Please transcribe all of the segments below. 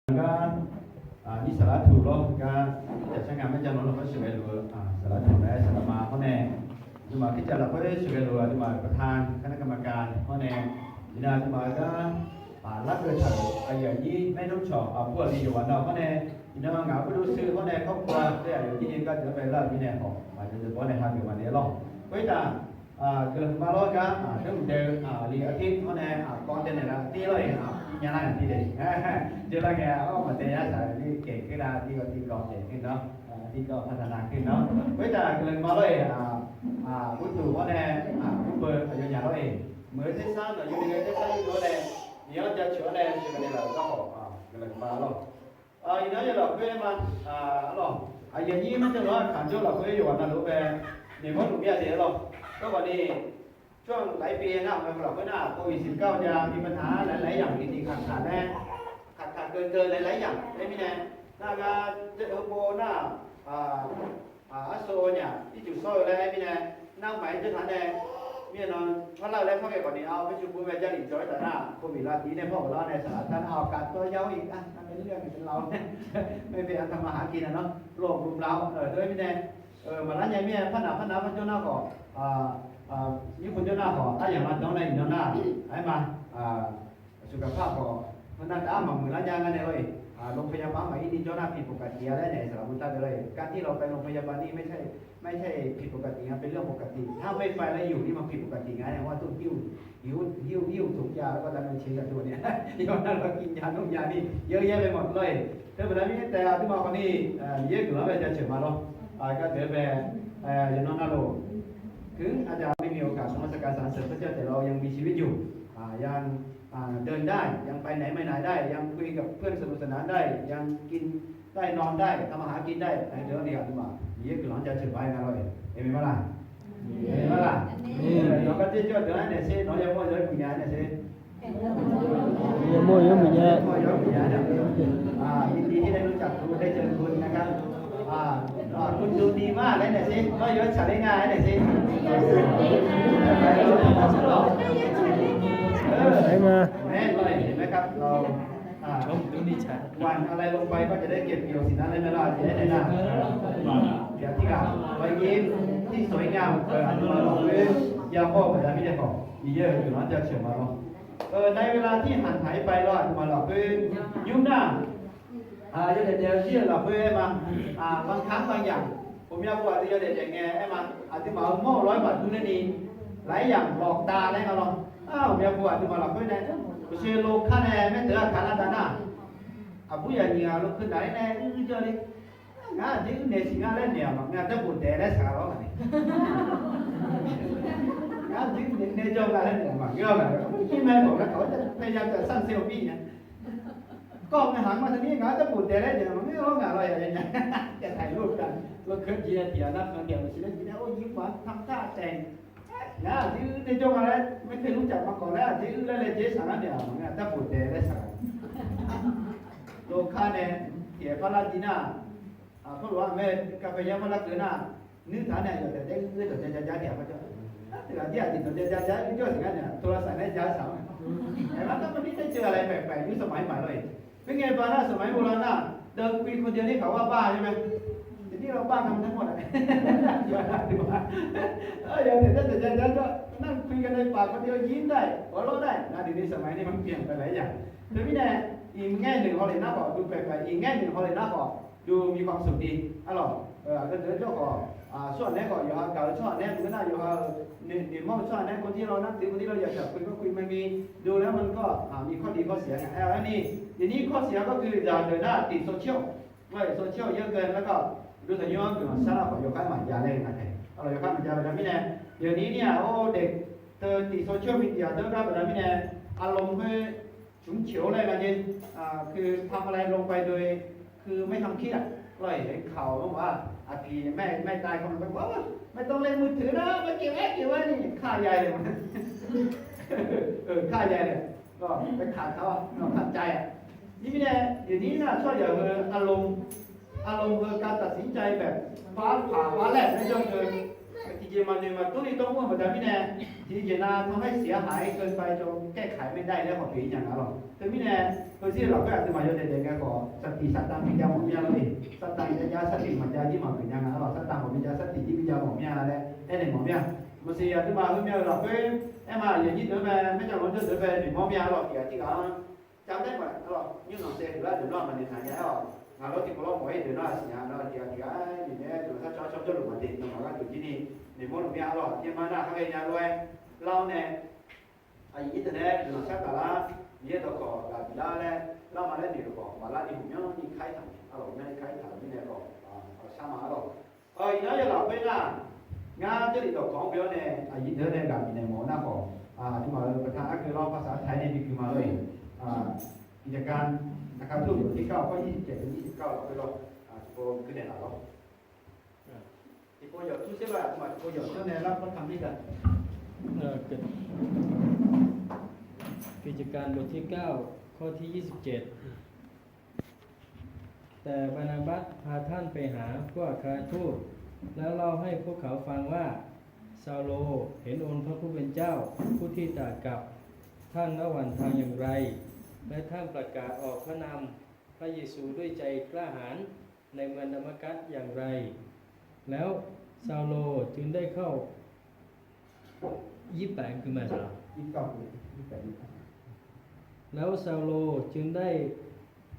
ก็นี่สาระถูกแล้วก็จะใช้งานไม่จำเป็นเราก็ช่วยดูสาระถูกได้สาระมาเพราะแน่จุมาคิดจะเราก็ได้ช่วยดูจุมาประธานคณะกรรมการเพราะแน่ยินาจุมาก็รับโดยฉันอย่างนี้ไม่ต้องชอบพวกนี้อยู่วันเราเพราะแน่ยินาเหงาก็รู้สึกเพราะแน่ครอบครัวได้อย่างนี้ก็จะไปเล่าที่แน่ออกมาจะเพราะแน่ทำอยู่วันนี้หรอกก็จะเกิดมาแล้วก็เรื่องเดิมเรียนอาทิตย์เพราะแน่ก่อนเดือนไหนละที่เลยยังไงที่เด็กเจอแล้วแกมันเตะสายนี่เก่งขึ้นนะที่ก็ที่กองเก่งขึ้นเนาะที่ก็พัฒนาขึ้นเนาะก็จะเกิดมาเลยผู้ตู่เพราะแน่ผู้เปิดอย่างอย่างเราเองเมื่อที่สร้างหน่อยอยู่ในที่สร้างอยู่เลยเดี๋ยวจะเชื่อแน่เชื่อกันเลยเราก็เกิดมาแล้วอีนั้นเราเพื่อมันเราอย่างนี้มันจะว่าขันโจเราเพื่ออยู่วันนั้นรู้ไปเนี่ยมันรู้เบี้ยเสียเราก็วันนี้ช่วงหลายปีนะเราเพื่อหน้าโควิด-19จะมีปัญหาหลายๆอย่างจริงๆขาดแน่ขาดเกินหลายๆอย่างได้ไหมเนี่ยหน้างานเจ้าโบหน้าอาโซเนี่ยที่จุดโซ่เลยไหมเนี่ยนั่งหมายจะฐานแดงเมียนอนเพราะเราแล้วพ่อแกก่อนนี้เอาไปจุดบุญไปจะหลีกจอยแต่หน้าโควิดลาทีเนี่ยพ่อของเราในสถานการณ์เอาการตัวยาวอีกนั่นเป็นเรื่องเป็นเราไม่เป็นอันทำมาหากินนะเนาะโลกรุมเราด้วยไหมเนี่ยมาล้านใหญ่เมียพันหนาพันเจ้าหน้าก่อญี่ปุ่นเจ้าหน้าก่อถ้าอย่างนั้นน้องในน้องหน้าไอ้มาสุขภาพก่อมันน่าจะมาเหมือนล้านยางกันเลยโรงพยาบาลใหม่ที่เจ้าหน้าผิดปกติอะไรเนี่ยสารพัดเลยการที่เราไปโรงพยาบาลนี่ไม่ใช่ผิดปกตินะเป็นเรื่องปกติถ้าไม่ไปแล้วอยู่นี่มันผิดปกติไงว่าต้องหิ้วถุงยาแล้วก็ดำเนินชีวิตตัวเนี่ยที่ว่าเรากินยานุ่มยานี่เยอะแยะไปหมดเลยแต่เวลานี้แต่ที่มาคนนี้เยอะกว่าไปจะเฉยมาหรอกก็เดี๋ยวไปอย่างน้องนาโลถึงอาจจะไม่มีโอกาสสมัสการสรรเสริญพระเจ้าแต่เรายังมีชีวิตอยู่ยังเดินได้ยังไปไหนไม่ไหนได้ยังคุยกับเพื่อนสนุกสนานได้ยังกินได้นอนได้ทำอาหารกินได้เดี๋ยวนี้ครับที่มาเยอะกว่าหลังจากเฉยไปนะเลยเห็นไหมล่ะเห็นไหมล่ะเราก็ที่จะเดินเนี่ยสิน้องยังว่าจะมีงานเนี่ยสิยังมั่วยังมีแย่ยินดีที่ได้รู้จักคุณได้เจอคุณนะครับคุณดูดีมากเลยเนี่ยสิก็ยศฉันได้ง่ายเนี่ยสิไหนมาแม่เลยเห็นไหมครับเราวันอะไรลงไปก็จะได้เก็บเกี่ยวสินนั้นในเวลาจะได้ในหน้าอย่างที่กล่าวรอยยิ้มที่สวยงามอันนี้เราบอกเลยยาพ่อเหมือนกันไม่ได้บอกมีเยอะอยู่น้องจะเฉียวมาลงในเวลาที่หันหายไปเรามาหลอกเพื่อนยุ่งหน้าจะเดี๋ยวเชื่อหลอกเพื่อนมาบางครั้งบางอย่างผมอยากบอกที่จะเด็ดอย่างไงไอ้มาอาจจะมาหม้อ100 บาททุนนี่หลายอย่างหลอกตาได้มาลองผมอยากบอกที่มาหลอกเพื่อนเนี่ยเชื่อโลกข้าแน่ไม่เจอขานาดาน่าผู้ใหญ่เนี่ยลูกขึ้นไหนแน่เจอเลยงานที่เนี่ยสิ่งอะไรเนี่ยมันงานจะบุญแต่ได้สาระอะไรงานที่เนี่ยจบอะไรเนี่ยมันเยอะเลยที่แม่บอกแล้วเขาจะพยายามจะสร้างเซลฟี่เนี่ยก็ไม่หันมาทางนี้งานจะบุญแต่ได้เนี่ยมันไม่ร้องอะไรอย่างเงี้ยจะถ่ายรูปกันรถเครื่องจีนเดียวนับเดียวชิ้นจีนโอ้ยิ้มหวานทำท่าแต่งนะที่ในจงอะไรไม่เคยรู้จักมาก่อนแล้วที่อื่นอะไรเจ๊สารเนี่ยมันงานจะบุญแต่ได้สาระโลกข้าเนี่ยเกี่ยวกับลาติน่าเพราะว่าแม่กับพยามรักเกินน่ะนึกฐานเนี่ยอยู่แต่ได้เรื่องแต่จะเนี่ยเขาจะแต่ละที่ติดแต่จะนี่ก็สิ่งนั้นเนี่ยโทรศัพท์เนี่ยจะสาวแต่ว่าถ้ามันไม่ได้เจออะไรแปลกๆยุคสมัยใหม่เลยเป็นไงบ้างนะสมัยโบราณน่ะเดินคุยคนเดียวนี่เขาว่าบ้าใช่ไหมทีนี้เราบ้ากันทั้งหมดเลยอย่าดีกว่าอย่างแต่จะก็นั่งคุยกันในปากคนเดียวยิ้มได้หัวเราะได้นะทีนี้สมัยนี้มันเปลี่ยนไปหลายอย่างคือพี่แน่อีกแง่หนึ่งเขาเลยน่าบอกดูแปลกๆอีกแง่หนึ่งเขาเลยน่าบอกดูมีความสุขดีอร่อยก็เดินเจ้าของส่วนนี้ก็อยู่กับส่วนนี้มันน่าอยู่กับเนี่ยมองส่วนนี้คนที่เรานักถือคนที่เราอยากจะคุยก็คุยมันมีดูแล้วมันก็มีข้อดีข้อเสียไงอันนี้ทีนี้ข้อเสียก็คือจะเดินหน้าติดโซเชียลไม่โซเชียลเยอะเกินแล้วก็ดูแต่ย้อนถึงสาระของโยคะหมันยาเล่นอะไรโยคะหมันยาแบบนี้เนี่ยเดี๋ยวนี้เนี่ยโอ้เด็กติดโซเชียลมีเดียเยอะแบบนี้เนี่ยอารมณ์คือฉุนเฉียวอะไรกันเนี่ยคือทำอะไรลงไปโดยคือไม่ทำคิดเลยเห็นข่าวว่าอาพีแม่ตายคนไปว่าไม่ต้องเล่นมือถือนะไม่เกี่ยวนี่ฆ่ายายเลยมันฆ่ายายเลยก็ไปขาดเขาขาดใจนี่ไม่แน่เดี๋ยวนี้นะช่วยอย่าอารมณ์การตัดสินใจแบบฟ้าผ่าฟ้าแลบไม่ย่อเกินจริงๆมันเนี่ยมันตัวนี้ต้องพูดเหมือนกันพี่แน่จริงๆนะทำให้เสียหายเกินไปจนแก้ไขไม่ได้แล้วของผีอย่างนั้นหรอกแต่พี่แน่ ตัวที่เราก็อาจจะมาโยนเด็กๆก็สติสัตตังวิญญาณของเมียเราเองสัตตังวิญญาณสติมันจะยิ่งมาเป็นยังไงเราสัตตังของวิญญาณสติที่วิญญาณของเมียอะไรไอ้เนี่ยของเมียมันสิอาจจะมาเมียเราเพิ่มไอ้มาอย่างนี้เดี๋ยวไปไม่จะล้นเดี๋ยวไปหนึ่งของเมียเราเกี่ยที่เขาจำได้ไหมเรายื่นหนังสือแล้วเดี๋ยวเรามันในทางนี้เรางานเราที่เราหมวยเดี๋ยวเราสิงานเราเกี่ยที่ไอ้เนี่ยเดี๋ยวถ้าชอบจะหลุดมาติดตรงนั้นอยู่ที่นี่ในมณฑลเมียเราที่มาหน้าเขาเองยังรวยเราเนี่ยไอ้อินเทอร์เน็ตหรือชักตลาดเนี่ยตัวก่อการบิลาเนี่ยเรามาเล่นดีตัวก่อมาเล่นดีหุ่นยนต์นี่ใครทำเราเนี่ยใครทำนี่เนี่ยก็ช่างมาเราอีน้อยเราไปนะงานจะติดต่อของเบี้ยเนี่ยไอ้อินเทอร์เน็ตการบินเนี่ยหมอหน้าก่อที่มาประธานคือเราภาษาไทยเนี่ยมีคือมาเลยกิจการนะครับรูปที่9ข้อ27ถึง29เราไปรอที่โปรขึ้นในเราที่โปรหยดทุกเช้าแบบที่โปรหยดเช้าเนี่ยรับเขาทำที่กัน กิจการบทที่ 9 ข้อที่ 27 แต่บานาบัสพาท่านไปหาพวกคารทูตแล้วเล่าให้พวกเขาฟังว่าซาโลเห็นองค์พระผู้เป็นเจ้าผู้ที่ตรัสกับท่านระหว่างทางอย่างไร และท่านประกาศออกพระนามพระเยซูด้วยใจกล้าหาญในเมืองดามัสกัสอย่างไร แล้วซาโลจึงได้เข้า28คือมาสาแล้วซาโลจึงได้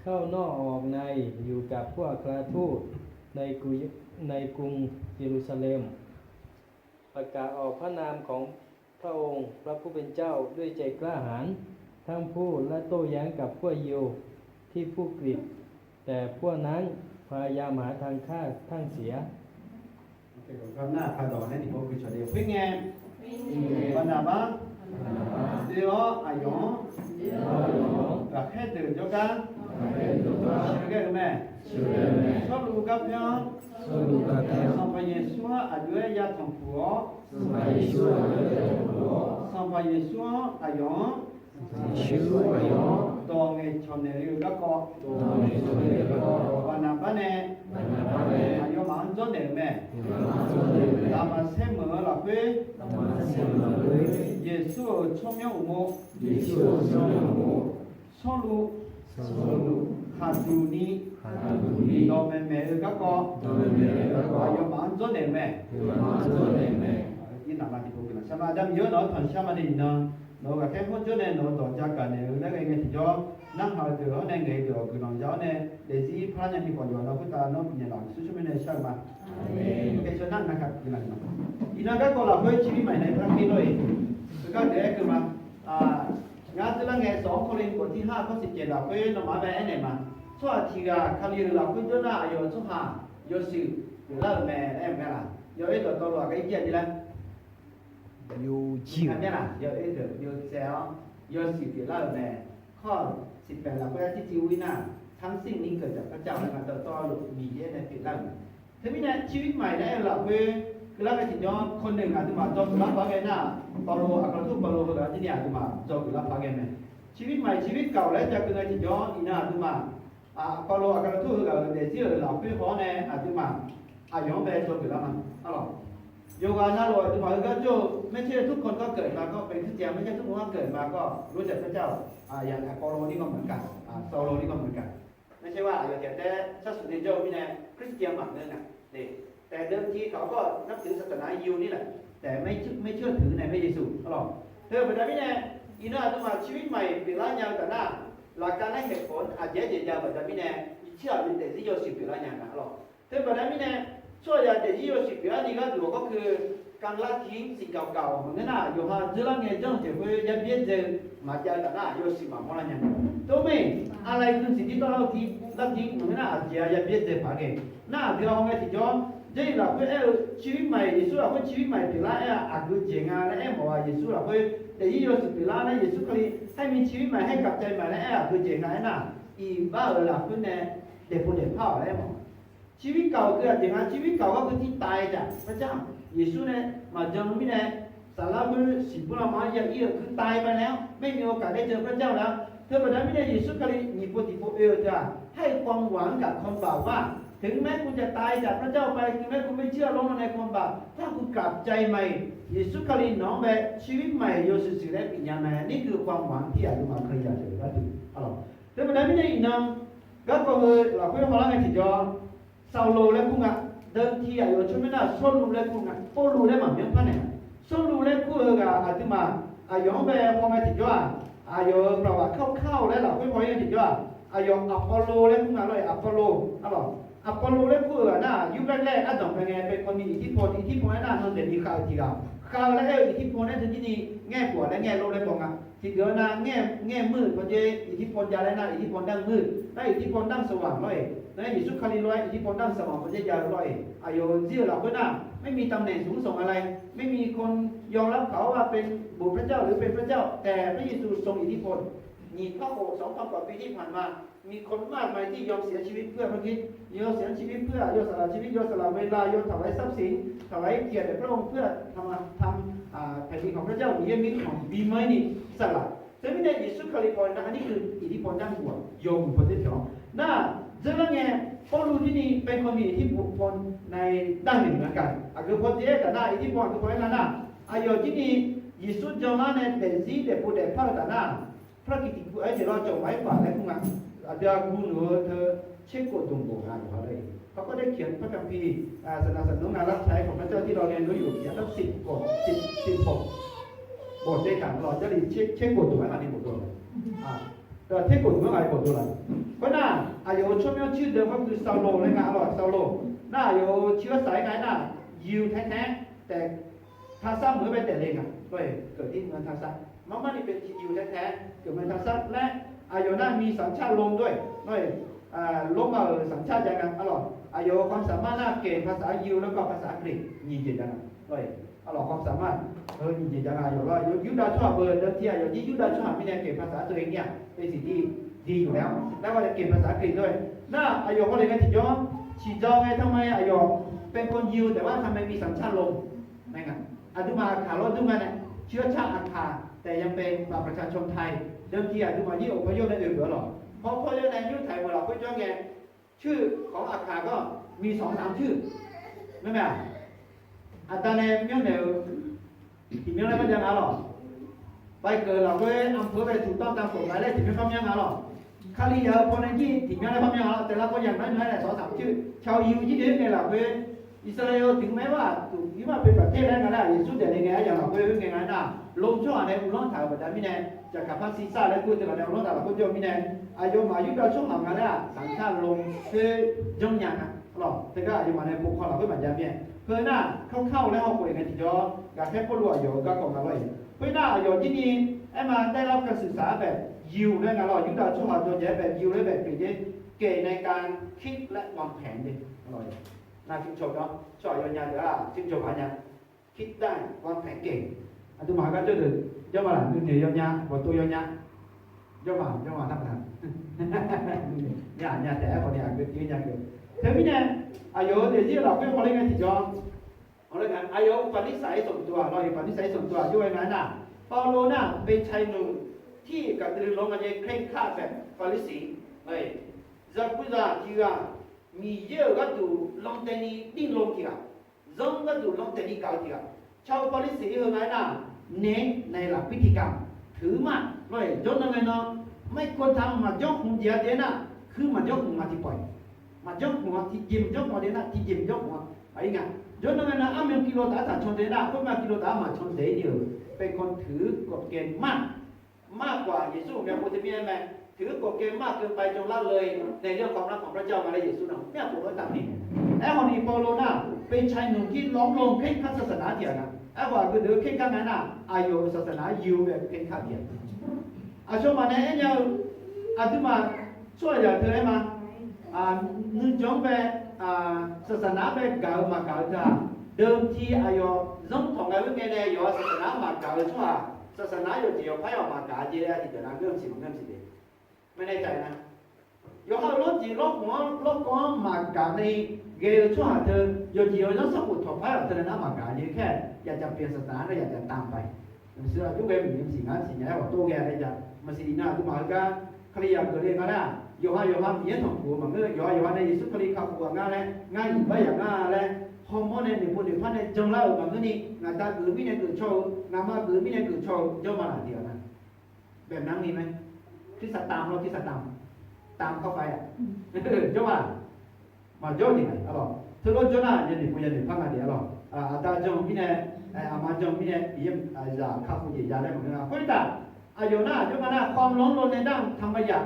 เข้านอกออกในอยู่กับพวกคารทูตในกรุงเยรูซาเล็มประกาศออกพระนามของพระองค์พระผู้เป็นเจ้าด้วยใจกล้าหาญทั้งพูดและโต้แย้งกับพวกยิวที่พูดกฤษแต่พวกนั้นพยายามหาทางฆ่าทั้งเสีย ก็หน้าพาดอนนี่ที่ผมคือชดเดียวฟิงไงวันนาบ้าเดี๋ยวอายุกับแค่ตื่นจบกันชื่อแกรู้ไหมชอบลูกกับยังสัมภาระชัวอายุยาทองผัวสัมภาระชัวอายุตัวเงินชนเรือก็ก็วันนาบ้านเนี่ยอายุมันจนเดิมไหมตามมาเสมอหลับไปเยซูชมยังอุโมชอบลูกขาดูนี้ดอมแม่ก็ก็อายุมันจนเดิมไหมที่นั่นมาที่พูดกันใช่ไหมดำเยอะเนาะทันใช่ไหมนี่เนาะเราก็แค่คนจนเนี่ยเราต่อจากกันเนี่ยแล้วก็ยังที่จะนั่งหาเดี๋ยวเนี่ยไงเดี๋ยวคือน้องเจ้าเนี่ยเดี๋ยวที่พระยังที่ก่อนอยู่เราก็ตาน้องเนี่ยเราสุดๆไม่ได้ใช่ไหมโอเคฉะนั้นนะครับที่นั่นอีนั่นก็เราเพื่อชีวิตใหม่ในพระคิดเลยก็เดี๋ยวคือมางานที่เราไง2 โครินธ์บทที่5 ข้อ 17เราเพื่อเรามาแบบไหนมาช่วงที่คำนี้เราเพื่อจะน่าอยู่ช่วง5ยศหรือเราแม่ได้ไหมล่ะยศตัวเราก็ยิ่งดีแล้วอยู่ชิวเนี่ยนะยศอยู่เซลยศสิที่เราแม่ข้อ18เราเพื่อที่จิวินาทั้งสิ่งนี้เกิดจากพระเจ้านะครับต่อหลุดมีเยอะในปีหลังทีนี้เนี่ยชีวิตใหม่ได้เราเพื่อคือเราไปถึงย้อนคนหนึ่งอาจจะมาจบรับพระเกณฑ์หน้าปาโลอัครทูตปาโลก็แบบที่เนี่ยอาจจะมาจบรับพระเกณฑ์ไหมชีวิตใหม่ชีวิตเก่าแล้วจะเป็นอะไรที่ย้อนอีน่าอาจจะมาปาโลอัครทูตก็แบบเดี๋ยวที่เราเพื่อขอเนี่ยอาจจะมาย้อนไปจบรับมันอ๋อโยกานาโรอาจจะมาก็โจไม่ใช่ทุกคนก็เกิดมาก็เป็นคริสเตียนไม่ใช่ทุกคนก็เกิดมาก็รู้จักพระเจ้าอย่างปาโลนี่ก็เหมือนกันซาโลนี่ก็เหมือนกันไม่ใช่ว่าอย่างแต่ชัสุนิโจพี่เนี่ยคริสเตียนหมักเนื้อน่ะแต่เดิมทีเขาก็นับถือศาสนายิวนี่แหละแต่ไม่เชื่อถือในพระเยซูหรอกเธอเป็นแบบนี้อีน่าจะมาชีวิตใหม่เปลี่ยนร้านยางแต่หน้าหลักการให้เหตุผลอาจจะเดียดแบบนี้เชื่อเป็นแต่ที่โยสิบเปลี่ยนร้านยางนะหรอกเธอเป็นแบบนี้ช่วยอย่างแต่ที่โยสิบเปลี่ยนนี่ก็ถือก็คือการละทิ้งสิ่งเก่าๆเหมือนน่ะอยู่ฮะเจริญเงี้ยจังจะไปยัดเยียดเจอมาจากแต่หน้าโยสิบมาหมดแล้วเนี่ยตัวไม่อะไรคือสิ่งที่ต้องเราทิ้งละทิ้งเหมือนน่ะอาจจะยัดเยียดเจอผ่านเองน่าเดี๋ยวเอาไงที่ย้อน这老会ชีวิตใหม่耶稣老会ชีวิตใหม่เป็นละอากุเจงาและบอกว่า耶稣老会แต่ยี่โยสุเป็นละนะ耶稣ก็เลยให้มีชีวิตใหม่ให้กับใจใหม่และอากุเจงาน่ะอีบ้าหลับคุณเนี่ยเด็กผู้เด็กพ่ออะไรบอกชีวิตเก่าคือเจงาชีวิตเก่าก็คือที่ตายจ้ะพระเจ้า耶稣เนี่ยมาจำไม่ได้สารพัดสิ่งพวกเรามาอย่างนี้คือตายไปแล้วไม่มีโอกาสได้เจอพระเจ้าแล้วเธอแบบนั้นไม่ได้耶稣ก็เลยมีปฏิปโยจะให้ความหวังกับคนบาปว่าถึงแม้คุณจะตายจากพระเจ้าไปถึงแม้คุณไม่เชื่อลงในความบาปถ้าคุณกลับใจใหม่เยซูคริสต์น้องแบบชีวิตใหม่โยสุสิได้ปิญญาณใหม่นี่คือความหวังที่อาจจะมาเคยอยากจะได้ถึงอ๋อเธ thế mà đấy mới nhầm các con người là quý họ làm cái gì cho sau lù lên cũng ạ đơn thi ở chỗ mấy nào số lù lên cũng ạ phố lù lên mà miếng phát này số lù lên cũng ở cả thì mà giống về phong cái gì cho giống bảo là khâu đấy là quý họ cái gì cho giống Apollo lên cũng là rồi Apollo lên cũng ở naยุคแรกๆดเป็นไงเป็นคนมีอิทธิพลนั้นน่ะมันเด่นมีข่าวทีกับข่าวแล้วอิทธิพลนั้นที่นี่แง่ผัวและแง่ลบเลยบอกอ่ะที่เดียวนะแง่มืดคนเจอิทธิพลยาเลยนะอิทธิพลดั้งมืดได้อิทธิพลดั้งสว่างเลยได้ยิสุคาลีร้อยอิทธิพลดั้งสว่างคนเจยาร้อยอายุเชื่อเราเพื่อนน่ะไม่มีตำแหน่งสูงส่งอะไรไม่มีคนยอมรับเขาว่าเป็นบุตรพระเจ้าหรือเป็นพระเจ้าแต่พระเยซูทรงอิทธิพลมีพระโอษฐ์2,000 กว่าปีที่ผ่านมามีคนมากมายที่ยอมเสียชีวิตเพื่อพระคริสต์ยอมเสียชีวิตเพื่อยอมสละชีวิตยอมสละเวลายอมถวายทรัพย์สินถวายเกียรติแด่พระองค์เพื่อทำแผ่นดินของพระเจ้ามีมิตรของบีไหมนี่สละแต่ไม่ได้ยิสุคาลิปอนนะอันนี้คืออิทธิพลด้านบวกโยมคนที่สองน่าเจ้าไงพอรู้ที่นี่เป็นคนมีอิทธิพลในด้านหนึ่งเหมือนกันคือพอเจ๊แต่หน้าอิทธิพลคือพอนั้นน่ะอายุที่นี่ยิสุจงมาในเดซีเดปูเดพาแต่หน้าพระกิตติไอ้เดี๋ยวเราจงไว้ฝ่าและพวกนั้นเดี๋ยวกูหนูเธอเช็คกดตรงโบราณเขาเลยเขาก็ได้เขียนพระคัมภีร์สนับสนุนงานรับใช้ของพระเจ้าที่เราเรียนรู้อยู่เขียนตั้ง10 บท 16 บทด้วยกันเราจะรีเช็คกดตัวอะไรนี่บทตัวอะไรแต่เช็คกดตัวอะไรบทตัวอะไรก็น่าอายุช่วงนี้ชื่อเดิมก็คือซาโลเลยนะอร่อยซาโลน่าอายุเชื้อสายไงน่ายิวแท้ๆแต่ทาซ่าเหมือนเป็นแต่เล็กอ่ะด้วยเกิดที่เมืองทาซ่ามันนี่เป็นยิวแท้ๆเกิดเมืองทาซ่าและอายุน่ามีสัญชาติลงด้วยลงมาสัญชาติยังไงอร่อยอายุความสามารถน่าเก่งภาษายิวแล้วก็ภาษาอังกฤษยินดีจังด้วยอร่อยความสามารถยินดีจังอยู่ว่ายุดาชอบเดิมทีอายุที่ยุดาชอบไม่ได้เก่งภาษาตัวเองเนี่ยเป็นสิ่งที่ดีอยู่แล้วแล้วก็จะเก่งภาษาอังกฤษด้วยน่าอายุเขาเลยกันที่ย้อนฉีดจองไงทำไมอายุเป็นคนยิวแต่ว่าทำไมมีสัญชาติลงนั่นไงอดุมาขารถดุมาเนี่ยเชื้อชาติอังคารแต่ยังเป็นประชาชนไทยเดิมทีอดุมายี่อพยพในอื่นเหรอเพราะในยุคไทยเมื่อเราก็ย้อนไงชื่อของอังคารก็มี 2-3 ชื่อไม่ไหมอัตราในเมื่อเดียวที่เมื่อไรมันยังหรอไปเกิดเราก็อำเภอไปถูกต้องตามกฎหมายแล้วที่ไม่ทำยังหรอคาลียาคนในที่ที่เมื่อไรทำยังหรอแต่ละคนอย่างน้อยๆ2-3 ชื่อชาวยิวที่เดินไงเราเพื่ออิสราเอลถึงแม้ว่าถูกที่ว่าเป็นประเทศแรกก็ได้ยิสุเดียในไงอย่างเราเพื่อไงนะลงช่วงในอุลอนถ่ายแบบนั้นไม่แน่จากกับพระซีซ่าและกูแต่กับในอุลอนถ่ายกูโยมไม่แน่อายุมายุดเราช่วงหลังกันแล้วสังขารลงเพื่อยงยังนะหรอแต่ก็อายุมาในบุคคลเราเพื่อเหมือนกันเนี่ยเพื่อหน้าเข้าแล้วเอาคุยกันทีเดียวกับแค่ผู้รู้อายุก็กองกันไว้เพื่อหน้าอายุที่นี่ไอ้มาได้รับการศึกษาแบบยิวด้วยกันหรอยุดเราช่วงหลังโดนแย่แบบยิวและแบบเก๋ในการคิดและวางแผนดิอร่อยน่าชื่นชมเนาะชอบยันยันเดี๋ยวชื่นชมอันยังคิดได้วางแผนเก่งอันตัวหมาก็จะดึกย่อมาหลังดึงเหนียวยาหัวตัวยาย่อมานับหนักเนี่ยแต่คนเนี่ยคือยืนยันคือเธอพี่เนี่ยอายุเดี๋ยวที่เราไม่พอเล่นกันที่จอเอาเลยกันอายุปณิสัยส่วนตัวเราอยู่ปณิสัยส่วนตัวอยู่ไว้นั้นน่ะเปาโลน่ะเป็นชายหนุ่มที่กระตือรือร้นเคร่งครัดแบบฟาริสีจะพูดที่ว่ามีเยอะก็ดูลองแต่นี้ดิ้นลงที่ละจงก็ดูลองแต่นี้เก่าที่ละชาวฟาริสีเฮงไงน่ะเน้นในหลักพิธีกรรมถือมาจนยังไงเนาะไม่ควรทำมายกหัวเดียวเดียวน่ะคือมายกหัวที่ปล่อยมายกหัวที่ยิ้มยกหัวเดียวน่ะที่ยิ้มยกหัวอะไรเงี้ยจนยังไงนะมีกิโลตาชนเดียวน่ะคนมากิโลตามาชนเดียวเป็นคนถือกฎเกณฑ์มากกว่าเยซูเนี่ยพูดจะมีอะไรถือกฎเกณฑ์มากเกินไปจนละเลยในเรื่องความรักของพระเจ้ามาในเยซูเนาะเนี่ยผมก็ตามนี้ไอ้คนนี้เปาโลน่ะเป็นชายหนุ่มที่ล้อมลงเคร่งครัดศาสนาเดียวนะไอ้ว่าคือเดือดเคร่งครัดนั้นน่ะอายุศาสนายิวแบบเคร่งครัดเดียวอาช่วงมาเนี่ยเนี่ยอาตุมาช่วยอย่างเธอได้มานึกจงไปศาสนาไปเก่ามาเก่าจ้าเดิมทีอายุจงทองไงว่าไงเนี่ยอยู่ศาสนามาเก่าช่วศาสนาอยู่ที่อยู่พายออกมาเก่าจีได้ที่เดี๋ยวนั้นเริ่มสิไม่แน่ใจนะอยู่เขาลดจีลดหัวลดก้อนมาเก่าในเกลช่วเธออยู่ที่อยู่ต้องสกุลทองพายออกเธอนั้นมาเก่าจีแค่อยากจะเปลี่ยนศาสนาแล้วอยากจะตามไปเสื้อยุคเวฟมีสิ่งนั้นสิ่งนี้ว่าตัวแกได้จะมาสิ่งนั้นตัวมาก็คลียร์ก็เรียกกันนะอยู่ว่ามีอย่างของกูมันก็อยู่ว่าในยิสุคลีขับกูงานเลยงานอยู่ไปอย่างงานเลยฮอร์โมนในหนึ่งคนหนึ่งพันในจังเล่ามันก็นี่งานตากือไม่ได้กือโชว์งานมากือไม่ได้กือโชว์เจ้ามาหลายเดียวนะแบบนั้นมีไหมที่สัตตามเราที่สัตตาม ตามเข้าไปอ่ะเจ้าว่ามาเจ้าที่ไหนอ๋อทุกคนเจ้าหน้าเนี่ยนี่คุยกันพังกันเดี๋ยวอ๋อตาจงพี่เนี่ยอามาจงพี่เนี่ยยี่จะข้าวผู้ใหญ่ยาได้หมดเลยนะคุยแต่อายุหน้าเจ้ามาหน้าความร้อนรนในด้านธรรมะ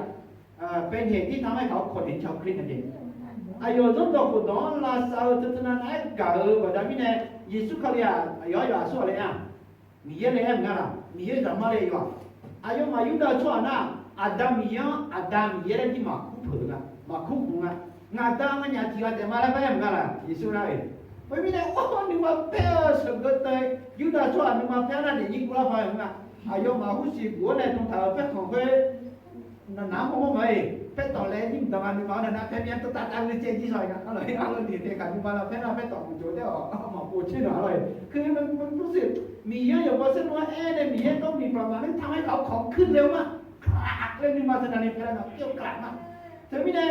เป็นเหตุที่ทำให้เขาคนเห็นชาวคริสต์นั่นเองอายุรุ่นดอกกุดอนลาซาอุตตนาไอ้กาแบบนี้เนี่ยยิสุขเลียย่อยๆส่วนเลยอ่ะมีเยอะเลยงั้นล่ะมีเยอะจะมาเลยอยู่อายุมาอยู่ได้ชั่วน่ะอาดัมยังอาดัมเยอะที่มาคู่เผือกมาคู่หัวงาดัมมันยังที่ว่าแต่มาแล้วไปงั้นล่ะยิสุนะไม่มีเนี่ยโอ้นี่มาเป้สกุลเตยอยู่ได้ชั่วนี่มาเป้นั่นนี่ยิ่งกว่าไปงั้นอายุมาหุ่นสีบัวเนี่ยตรงแถวเป้ของเป้น้ำมันไม่เป้ต่อเลยยิ่งต่อมานี่มาเนี่ยนะเป้ยังต้องตัดอันนี้เจนที่ซอยกันอะไรอะไรที่เด็กกันมาแล้วเป้เราเป้ต่อมันโจทย์เดียวมาปูชื่ออะไรคือมันรู้สึกมีเยอะอยู่เพราะฉะนั้นว่าเนี่ยมีเยอะต้องมีประมาณนั้นทำให้เขาของขึ้นเร็วมากคลากเลยนี่มาแสดงในเพลงเกี่ยวกลับมาแต่ไม่ได้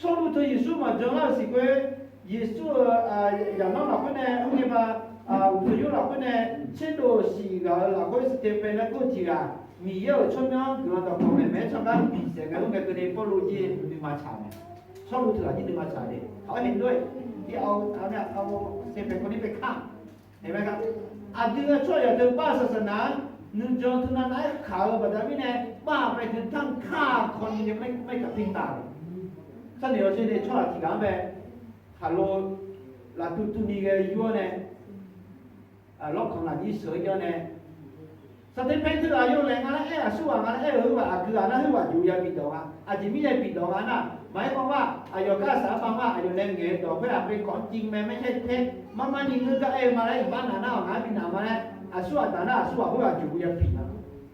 ชอบตัวเยซูมาจงแล้วสิเว้ยเยซูอย่างน้องเราเนี่ยเขาเรียกว่าอุตยุเราเนี่ยเช่นตัวสิกาเราก็สเตปเป็นแล้วก็ทีละมีเยอะชอบน้องเราต้องทำให้แม่ชอบน้องมีเสียงกันต้องเป็นพอรู้จีนมาฉายชอบรู้ถึงอะไรที่มาฉายเนี่ยเขาเห็นด้วยที่เอาเนี่ยเอาเซเป็นคนนี้ไปฆ่าเห็นไหมครับอาจจะช่วยอย่างเดิมบ้าศาสนาหนึ่งจนทุนนั้นไอ้ข่าวแบบนี้เนี่ยบ้าไปถึงทั้งฆ่าคนยังไม่กับทิ้งตายฉันเดี๋ยวฉันจะช่วยที่การแบบฮัลโหลลาตุนี่ก็อยู่เนี่ยล็อกของหลังยี่เสือเยอะเนี่ยสเต็ปเป็นที่อายุแรงอะไรสู้อะไรว่าคืออะไรว่าอยู่ยาปิดตัวอาจจะไม่ได้ปิดตัวนะหมายความว่าอายุก้าสาบังว่าอายุแรงเงี้ยตัวเพื่อเป็นของจริงไม่ใช่เท็จมันยิงเงินก็มาเลยบ้านหน้าหาปิดหน้ามาเลยสู้แต่หน้าสู้เพื่ออยู่ยาปิดนะ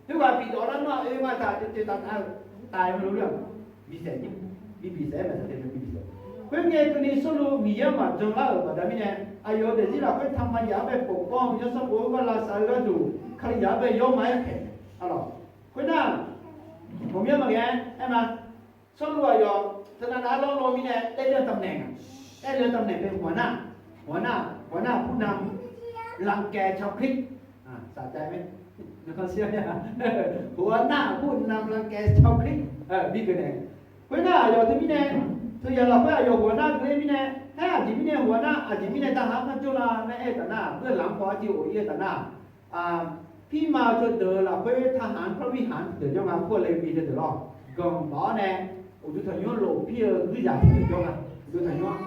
ที่ว่าปิดตัวนั้นว่ามาตายไม่รู้เรื่องมีเสียงมีเสียงแบบสเต็ปมีเสียงเพื่อนเงี้ยตัวนี้สู้มีเยอะมากจนแล้วแบบนี้เนี่ยอายุเดี๋ยวที่เราไปทำมันยาไปปกป้องยศสมบูรณ์เวลาสายก็ดูใครอยากไปยกไม้แข็งอะไรคุณน่ะผมยังมาแกไอ้มาสรุปว่าอยู่ธนาคารลงมีเนี่ยได้เลื่อนตำแหน่งเป็นหัวหน้าผู้นำรังแกชาวคริสต์สะใจไหมนักเสียเนี่ยหัวหน้าผู้นำรังแกชาวคริสต์นี่คือเนี่ยคุณน่ะอยู่ที่มีเนี่ยถ้าเราไปอยู่หัวหน้าเลยมีเนี่ยถ้าอาจจะมีเนี่ยหัวหน้าอาจจะมีเนี่ยทหารมันจุฬาในแต่หน้าเพื่อหลังขวาจิ๋วเยี่ยแต่หน้าพี่มาจนเดินเราไปทหารพระวิหารเดี๋ยวจะมาพวกเลวีเดี๋ยวรอกองหมอเนี่ยดูถึงย้อนโลพี่คืออยากเห็นจ้องดูถึงย้อน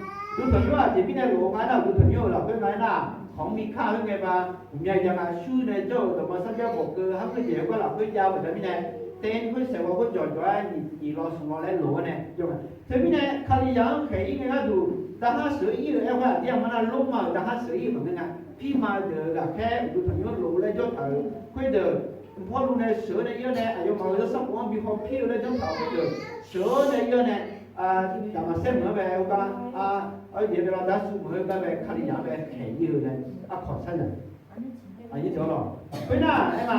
ที่พี่เนี่ยโลมาแล้วดูถึงย้อนเราเป็นไงน่ะของมีค่าเป็นไงบ้างผมอยากจะมาชูในเจ้าแต่มาสักอย่างบอกคือฮับเดี๋ยวก็เราเป็นยาวแบบนี้เนี่ยเต้นเพื่อเสวะก็จอดไว้นี่รอสมอแล้วโลเนี่ยจ้องแต่พี่เนี่ยคดียังแค่ยังไงก็ดูแต่ถ้าเสืออีเลยว่าเดี๋ยวมันลงมาแต่ถ้าเสืออีเหมือนกันพี่มาเดินกับแค่ดูถึงย้อนโลแล้วจ้องค่อยเดินพอรู้ในเสือในเยอะเนี่ยอายุมาแล้วสักวันมีความพี่แล้วจ้องค่อยเดินเสือในเยอะเนี่ยแต่มาเส้นเหมือนแบบว่าเดี๋ยวเราได้สู้เหมือนแบบคดียังแบบแข็งยืนเนี่ยขอสั้นเลยอันนี้เดี๋ยวรอไม่น่าไอ้มา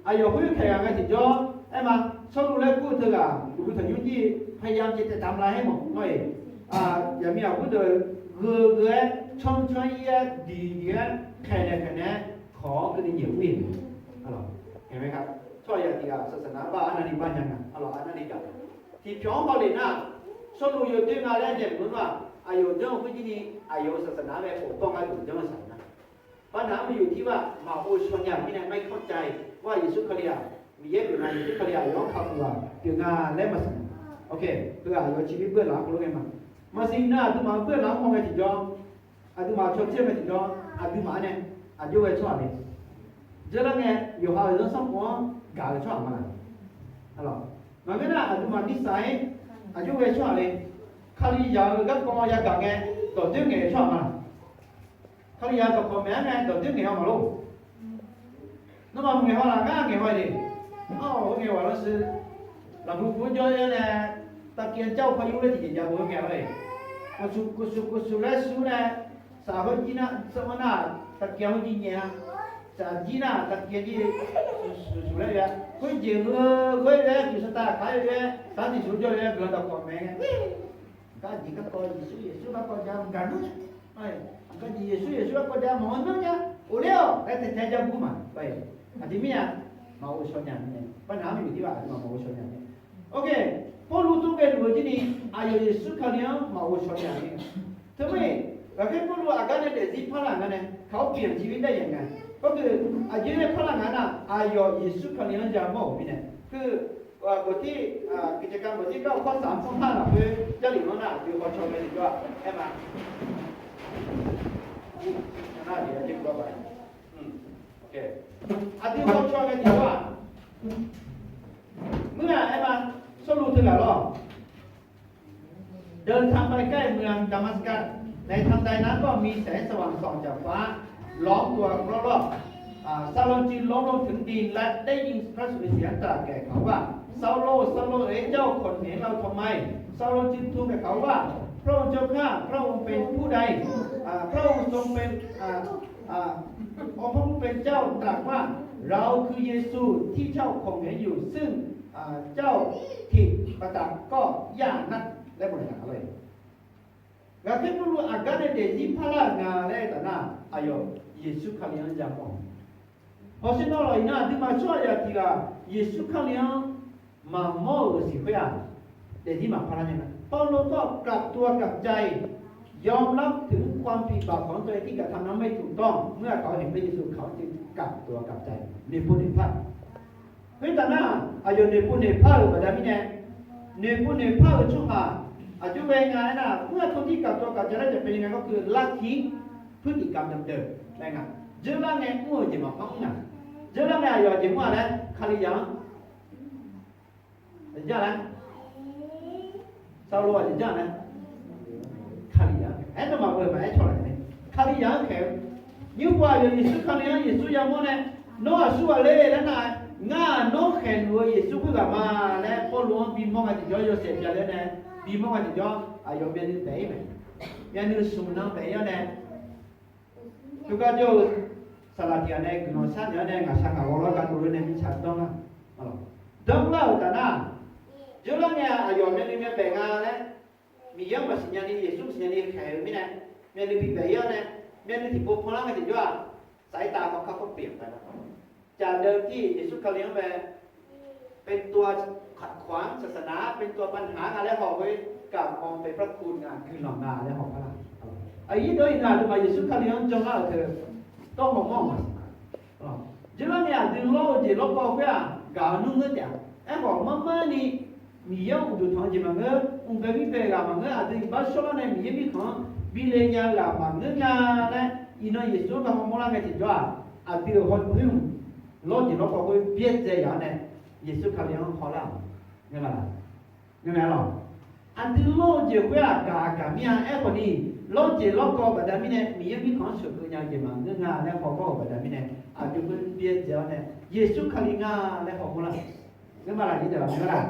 อายุคุยแข่งกันจิ๋วไอ้มาสรุปแล้วกูเถอะดูถึงยุ่งยี่พยายามจะทำอะไรให้หมดหน่อยอย่ามีเอากูเถอะเกลือช่องเยี่ยดีเยี่ยแค่เนี่ยขอก็ได้เหยียบวิ่งเห็นไหมครับช่วยอย่างที่ศาสนาบ้านอันนี้บ้านยังไงอันนั้นกันที่พี่องเขาเลยนะสรุปอยู่ที่มาแล้วเนี่ยเหมือนว่าอายุเจ้าผู้ที่นี่อายุศาสนาแบบปกป้องอายุเจ้าศาสนาปัญหามันอยู่ที่ว่ามาโอชนอย่างที่เนี่ยไม่เข้าใจว่าเยซูคริสต์มีเยอะอยู่ในเยซูคริสต์ย้อนคำว่าเกี่ยวกับเล่มมาสันโอเคเพื่ออายุชีวิตเพื่อหลังรู้ไงมาสิ่งนั้นตัวมาเพื่อหลังมองไปที่จอตัวมาชดเชยไปที่จอตัวมาเนี่ยอายุไว้ช่วยเนี่ยเจอแล้วไงอยู่หาเรื่องสมองกาเลยช่วยมาอะไรมันไม่ได้ตัวมานิสัยอายุไว้ช่วยเลยคดียาวกับกองยากังไงตัวเจ้าไงช่วยมาคดียาวกับกองแม่ไงตัวเจ้าไงเอามาลูก那么我话了，俺我的，我话了是，那不叫人呢，他见交朋友的地方我嘞，我出来书呢，啥回事呢？什么呢？他见我几年，啥几呢？他见的出来的，回见回来就是打开的，啥的书叫人搁到光明的，他几个高耶稣个国家干弄的，个耶稣个国家忙弄的，无聊，来参加不嘛，对。อาจจะไม่มาอุชนอย่างนี้ปัญหาไม่อยู่ที่ว่ามาอุชนอย่างนี้โอเค พอรู้ตัวเป็นรู้ที่นี่อายุยิ่งสุขเนี้ยมาวุชนอย่างนี้ทำไมเราแค่พอรู้อาการเนี่ยที่พลังงานเนี่ยเขาเปลี่ยนชีวิตได้ยังไงก็คืออายุเนี่ยพลังงานน่ะอายุยิ่งสุขเนี้ยจะมองไปเนี่ยคือบทที่กิจกรรมบทที่9ข้อ3ข้อ5น่ะคือเจ้าหลิงนั่นน่ะอยู่ขอชมเลยดีกว่าใช่ไหมน่าดีจริงก็ไปโอเคอาทิตย์ขอชมเลยดีกว่าเมื่อไอ้มาสรุปถึงแล้วหรอเดินทางไปใกล้เมืองดามัสกัสในทันใดนั้นก็มีแสงสว่างส่องจากฟ้าล้อมตัวรอบๆซาโลจึงล้มลงถึงดินและได้ยินพระสุรเสียงตรัสแก่เขาว่าซาโลซาโลเจ้าคนเห็นเราทำไมซาโลจึงทูลแก่เขาว่าพระองค์เจ้าข้าพระองค์เป็นผู้ใดพระองค์ทรงเป็นองค์พระผู้เป็นเจ้าตรัสว่าเราคือเยซูที่เจ้าคงเห็นอยู่ซึ่งเจ้าที่ประดับก็ยากนักและบริหารเลยแล้วที่รู้อาการในเด็กที่พลังงานอะไรต่างๆอายุเยซูคำนี้จะมองเพราะฉะนั้นเราเนี่ยที่มาช่วยอย่างที่ว่าเยซูคำนี้มามองสิเพื่อเด็กที่มาพลังงานเปาโลก็กลับตัวกลับใจยอมรับถึงความผิดบาปของตัวเองที่กระทำนั้นไม่ถูกต้องเมื่อเขาเห็นพระเยซูเขาจึงกลับตัวกลับใจในผู้ในภาคเฮ้ยแต่น่าอายุในผู้ในภาคแบบนี้เนี่ยในผู้ในภาคช่วงอายุเป็นไงนะเมื่อคนที่กลับตัวกลับใจแล้วจะเป็นยังไงก็คือละทิ้งพฤติกรรมเดิมๆได้ไงเจอแล้วไงมั่วจะมาฟังนะเจอแล้วไงอายุจะมั่วแล้วคาริยังเจอแล้วซาโลจะเจอแล้วคาริยังไอ้ตัวมาเปิดมาไอ้ชนอะไรคาริยังแค่ยิ่งกว่าอยู่ในสุขาเนี่ยยิ่งสุยามโมเนี่ยน้องสุอะไรแล้วนะงาน้องแค่หนูยิ่งสุขกับมาแล้วพอหลวงบีมองกันจะย่อยเสียใจเลยเนี่ยบีมองกันจะย่ออายุเป็นเตยไหมยันนึกสุ่มน้ำเตยเนี่ยทุกคนจะสลัดอย่างนี้กนอนชั้นอย่างนี้งาช่างกับวอลกันดูเรื่องนี้ชัดต้องนะดังแล้วแต่น่ะจุลเนี่ยอายุเป็นเรื่องเป็นงานเนี่ยมีเยอะมาสิ่งนี้เยซูสิ่งนี้แค่ไม่เนี่ยมีเรื่องที่เยอะเนี่ยมีเรื่องที่ปุ๊บพลังกันจะย่อสายตาของเขาก็เปลี่ยนไปแล้วจากเดิมที่เยซูเขาเลี้ยงไปเป็นตัวขัดขวางศาสนาเป็นตัวปัญหาอะไรหอกไว้กับมองเป็นพระคุณงานคือหลังงานและหอกพระไอ้ยี่โดยงานมาเยซูเขาเลี้ยงจงเอาเธอต้องมองมองมาจุลเนี่ยดึงโลจีโลบอกว่าการนุ่งเงี้ยไอ้บอกมันนี่มีเยอะดูทางจีมังเงอุกบิเปกามังเงอาจจะบ้าชอบเนี่ยมีมีของบิเลญาลามังเงเนี่ยอินเยซูกับมอลาเงติจ้าอาจจะหัวหิ้งโลจีโลบอกว่าเบียดใจอย่างเนี่ยเยซูเขาเลี้ยงเขาแล้วเนี่ยล่ะเนี่ยหรออันที่โลจีว่ากามีไอ้คนนี้โลจีโลก็แบบนี้เนี่ยมีมีของสุขอย่างจีมังเงเนี่ยเขาก็แบบนี้เนี่ยอาจจะเป็นเบียดใจเนี่ยเยซูเขาเลี้ยงเนี่ยเขาละเนี่ยมาละนี่เดี๋ยวเนี่ยล่ะ